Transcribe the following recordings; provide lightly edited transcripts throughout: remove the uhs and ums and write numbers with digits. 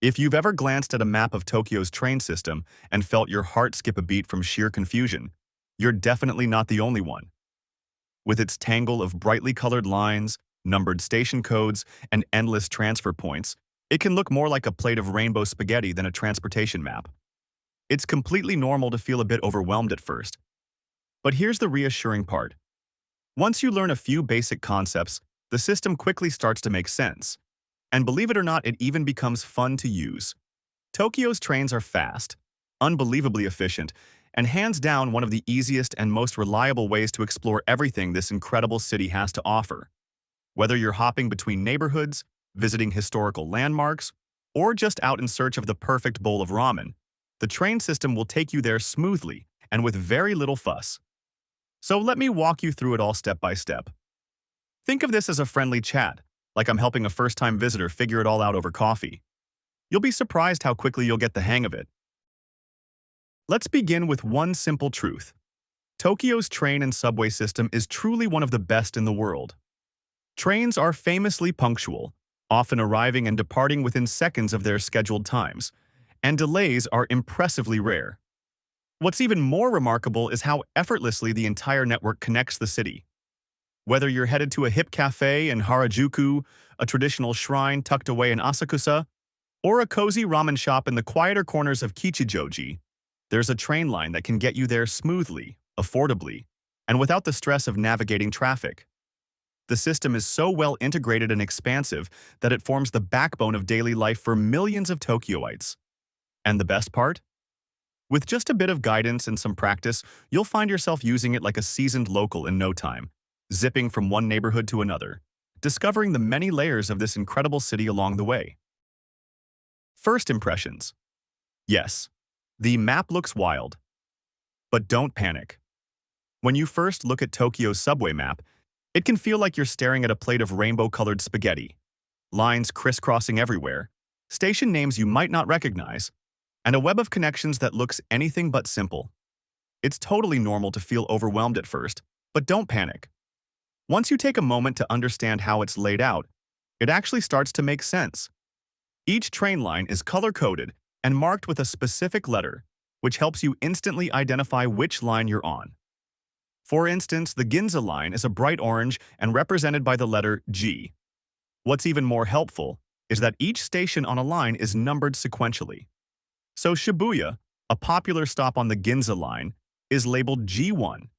If you've ever glanced at a map of Tokyo's train system and felt your heart skip a beat from sheer confusion, you're definitely not the only one. With its tangle of brightly colored lines, numbered station codes, and endless transfer points, it can look more like a plate of rainbow spaghetti than a transportation map. It's completely normal to feel a bit overwhelmed at first. But here's the reassuring part. Once you learn a few basic concepts, the system quickly starts to make sense. And believe it or not, it even becomes fun to use. Tokyo's trains are fast, unbelievably efficient, and hands down one of the easiest and most reliable ways to explore everything this incredible city has to offer. Whether you're hopping between neighborhoods, visiting historical landmarks, or just out in search of the perfect bowl of ramen, the train system will take you there smoothly and with very little fuss. So let me walk you through it all step by step. Think of this as a friendly chat, like I'm helping a first-time visitor figure it all out over coffee. You'll be surprised how quickly you'll get the hang of it. Let's begin with one simple truth. Tokyo's train and subway system is truly one of the best in the world. Trains are famously punctual, often arriving and departing within seconds of their scheduled times, and delays are impressively rare. What's even more remarkable is how effortlessly the entire network connects the city. Whether you're headed to a hip cafe in Harajuku, a traditional shrine tucked away in Asakusa, or a cozy ramen shop in the quieter corners of Kichijoji, there's a train line that can get you there smoothly, affordably, and without the stress of navigating traffic. The system is so well integrated and expansive that it forms the backbone of daily life for millions of Tokyoites. And the best part? With just a bit of guidance and some practice, you'll find yourself using it like a seasoned local in no time, zipping from one neighborhood to another, discovering the many layers of this incredible city along the way. First impressions. Yes, the map looks wild. But don't panic. When you first look at Tokyo's subway map, it can feel like you're staring at a plate of rainbow-colored spaghetti. Lines crisscrossing everywhere, station names you might not recognize, and a web of connections that looks anything but simple. It's totally normal to feel overwhelmed at first, but don't panic. Once you take a moment to understand how it's laid out, it actually starts to make sense. Each train line is color-coded and marked with a specific letter, which helps you instantly identify which line you're on. For instance, the Ginza line is a bright orange and represented by the letter G. What's even more helpful is that each station on a line is numbered sequentially. So Shibuya, a popular stop on the Ginza line, is labeled G1.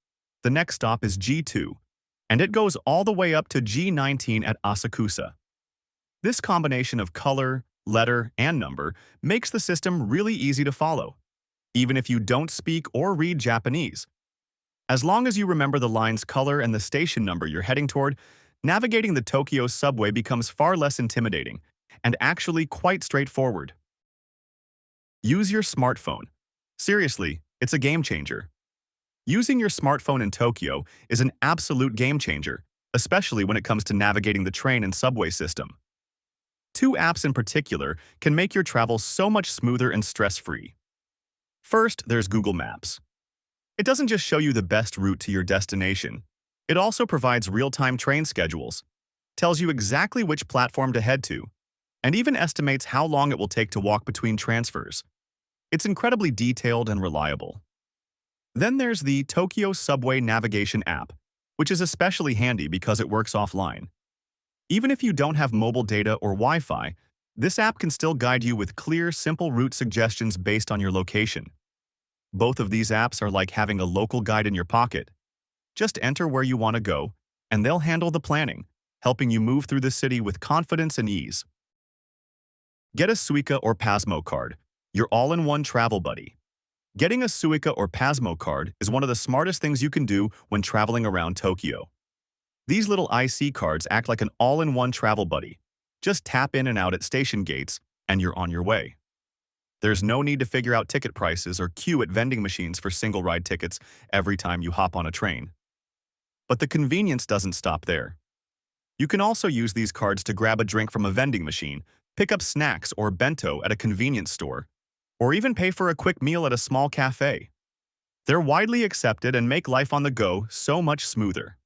The next stop is G2, and it goes all the way up to G19 at Asakusa. This combination of color, letter, and number makes the system really easy to follow, even if you don't speak or read Japanese. As long as you remember the line's color and the station number you're heading toward, navigating the Tokyo subway becomes far less intimidating and actually quite straightforward. Use your smartphone. Seriously, it's a game changer. Using your smartphone in Tokyo is an absolute game changer, especially when it comes to navigating the train and subway system. Two apps in particular can make your travel so much smoother and stress-free. First, there's Google Maps. It doesn't just show you the best route to your destination. It also provides real-time train schedules, tells you exactly which platform to head to, and even estimates how long it will take to walk between transfers. It's incredibly detailed and reliable. Then there's the Tokyo Subway Navigation app, which is especially handy because it works offline. Even if you don't have mobile data or Wi-Fi, this app can still guide you with clear, simple route suggestions based on your location. Both of these apps are like having a local guide in your pocket. Just enter where you want to go, and they'll handle the planning, helping you move through the city with confidence and ease. Get a Suica or Pasmo card, your all-in-one travel buddy. Getting a Suica or Pasmo card is one of the smartest things you can do when traveling around Tokyo. These little IC cards act like an all-in-one travel buddy. Just tap in and out at station gates, and you're on your way. There's no need to figure out ticket prices or queue at vending machines for single-ride tickets every time you hop on a train. But the convenience doesn't stop there. You can also use these cards to grab a drink from a vending machine, pick up snacks or bento at a convenience store, or even pay for a quick meal at a small cafe. They're widely accepted and make life on the go so much smoother.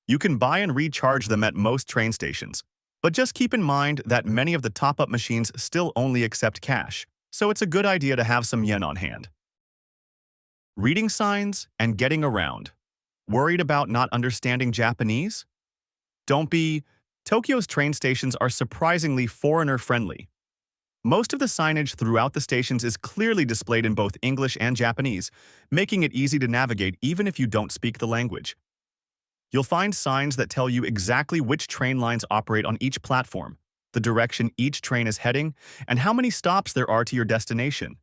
You can buy and recharge them at most train stations, But just keep in mind that many of the top-up machines still only accept cash, so it's a good idea to have some yen on hand. Reading signs and getting around. Worried about not understanding Japanese? Don't be. Tokyo's train stations are surprisingly foreigner-friendly. Most of the signage throughout the stations is clearly displayed in both English and Japanese, making it easy to navigate even if you don't speak the language. You'll find signs that tell you exactly which train lines operate on each platform, the direction each train is heading, and how many stops there are to your destination.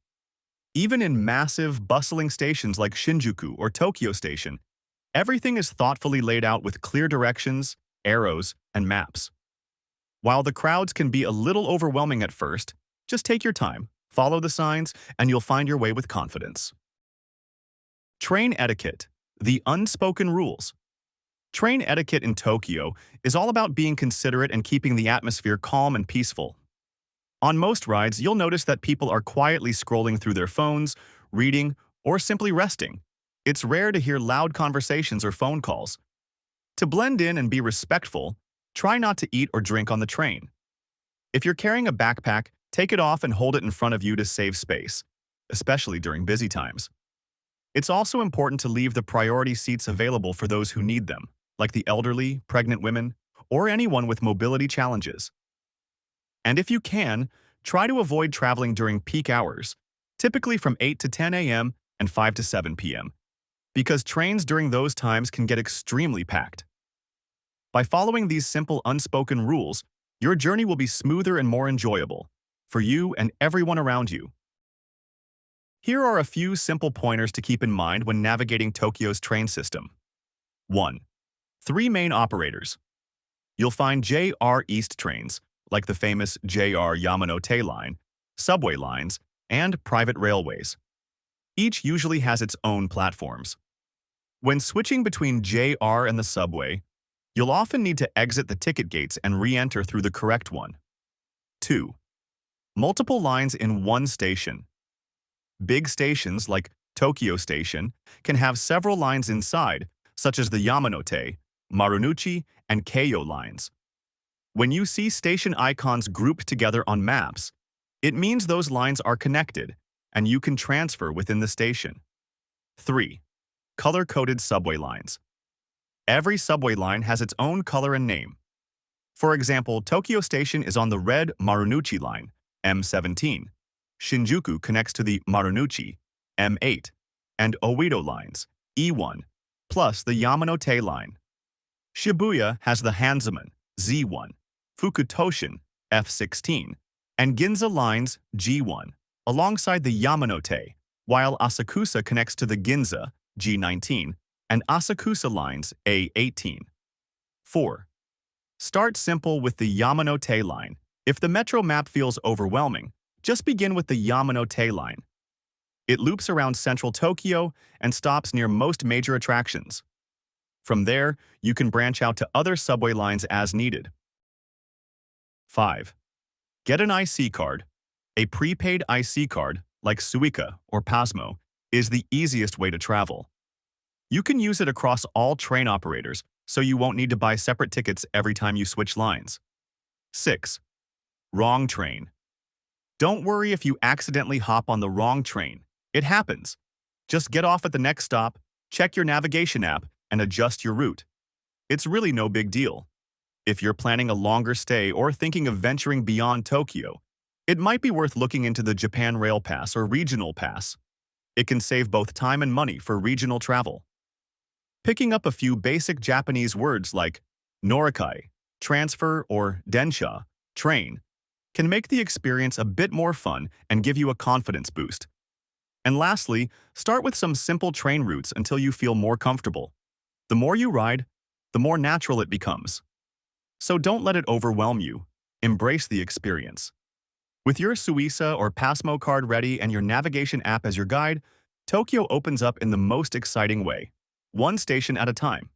Even in massive, bustling stations like Shinjuku or Tokyo Station, everything is thoughtfully laid out with clear directions, arrows, and maps. While the crowds can be a little overwhelming at first, just take your time, follow the signs, and you'll find your way with confidence. Train etiquette, the unspoken rules. Train etiquette in Tokyo is all about being considerate and keeping the atmosphere calm and peaceful. On most rides, you'll notice that people are quietly scrolling through their phones, reading, or simply resting. It's rare to hear loud conversations or phone calls. To blend in and be respectful, try not to eat or drink on the train. If you're carrying a backpack, take it off and hold it in front of you to save space, especially during busy times. It's also important to leave the priority seats available for those who need them, like the elderly, pregnant women, or anyone with mobility challenges. And if you can, try to avoid traveling during peak hours, typically from 8 to 10 a.m. and 5 to 7 p.m., because trains during those times can get extremely packed. By following these simple unspoken rules, your journey will be smoother and more enjoyable, for you and everyone around you. Here are a few simple pointers to keep in mind when navigating Tokyo's train system. 1. 3 main operators. You'll find JR East trains, like the famous JR Yamanote Line, subway lines, and private railways. Each usually has its own platforms. When switching between JR and the subway, you'll often need to exit the ticket gates and re-enter through the correct one. 2. Multiple lines in one station. Big stations like Tokyo Station can have several lines inside, such as the Yamanote, Marunouchi, and Keio lines. When you see station icons grouped together on maps, it means those lines are connected, and you can transfer within the station. 3. Color-coded subway lines. Every subway line has its own color and name. For example, Tokyo Station is on the red Marunouchi line, M17. Shinjuku connects to the Marunouchi, M8, and Oedo lines, E1, plus the Yamanote line. Shibuya has the Hanzaman, Z1, Fukutoshin, F16, and Ginza lines, G1, alongside the Yamanote, while Asakusa connects to the Ginza, G19, and Asakusa lines, A18. 4. Start simple with the Yamanote line. If the metro map feels overwhelming, just begin with the Yamanote line. It loops around central Tokyo and stops near most major attractions. From there, you can branch out to other subway lines as needed. 5. Get an IC card. A prepaid IC card, like Suica or Pasmo, is the easiest way to travel. You can use it across all train operators, so you won't need to buy separate tickets every time you switch lines. 6. Wrong train. Don't worry if you accidentally hop on the wrong train. It happens. Just get off at the next stop, check your navigation app, and adjust your route. It's really no big deal. If you're planning a longer stay or thinking of venturing beyond Tokyo, it might be worth looking into the Japan Rail Pass or Regional Pass. It can save both time and money for regional travel. Picking up a few basic Japanese words like norikai, transfer, or densha, train, can make the experience a bit more fun and give you a confidence boost. And lastly, start with some simple train routes until you feel more comfortable. The more you ride, the more natural it becomes. So don't let it overwhelm you. Embrace the experience. With your Suica or Pasmo card ready and your navigation app as your guide, Tokyo opens up in the most exciting way, one station at a time.